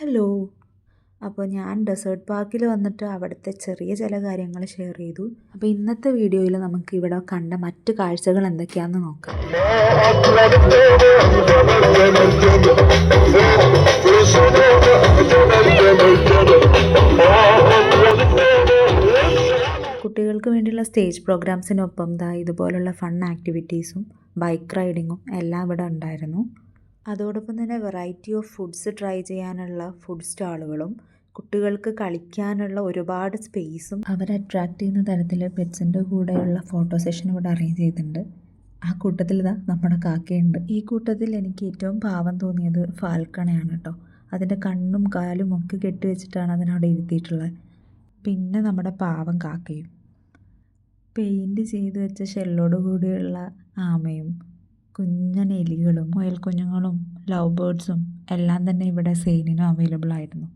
Hello. അപ്പോൾ ഞാൻ desert പാർക്കിൽ വന്നിട്ട് അവിടുത്തെ ചെറിയ ചില കാര്യങ്ങൾ ഷെയർ ചെയ്തു. അപ്പോൾ ഇന്നത്തെ വീഡിയോയിൽ നമുക്ക് ഇവിടെ കണ്ട മറ്റ് കാഴ്ചകൾ എന്തൊക്കെയാണെന്ന് നോക്കാം. കുട്ടികൾക്ക് വേണ്ടിയുള്ള സ്റ്റേജ് പ്രോഗ്രാംസിനൊപ്പം ഇതുപോലുള്ള ഫൺ ആക്ടിവിറ്റീസും ബൈക്ക് റൈഡിങ്ങും എല്ലാം ഇവിടെ ഉണ്ടായിരുന്നു. അതോടൊപ്പം തന്നെ വെറൈറ്റി ഓഫ് ഫുഡ്സ് ട്രൈ ചെയ്യാനുള്ള ഫുഡ് സ്റ്റാളുകളും കുട്ടികൾക്ക് കളിക്കാനുള്ള ഒരുപാട് സ്പേസും അവരെ അട്രാക്റ്റ് ചെയ്യുന്ന തരത്തിൽ പെറ്റ്സിൻ്റെ കൂടെയുള്ള ഫോട്ടോ സെഷൻ ഇവിടെ അറേഞ്ച് ചെയ്തിട്ടുണ്ട്. ആ കൂട്ടത്തിൽ നമ്മുടെ കാക്കയുണ്ട്. ഈ കൂട്ടത്തിൽ എനിക്ക് ഏറ്റവും പാവം തോന്നിയത് ഫാൽക്കണയാണ് കേട്ടോ. അതിൻ്റെ കണ്ണും കാലും ഒക്കെ കെട്ടിവെച്ചിട്ടാണ് അതിനവിടെ ഇരുത്തിയിട്ടുള്ളത്. പിന്നെ നമ്മുടെ പാവം കാക്കയും പെയിൻറ് ചെയ്ത് വെച്ച ഷെല്ലോട് കൂടിയുള്ള ആമയും കുഞ്ഞൻ എലികളും മുയൽ കുഞ്ഞുങ്ങളും ലവ് ബേർഡ്സും എല്ലാം തന്നെ ഇവിടെ സെയിലിനും അവൈലബിൾ ആയിരുന്നു.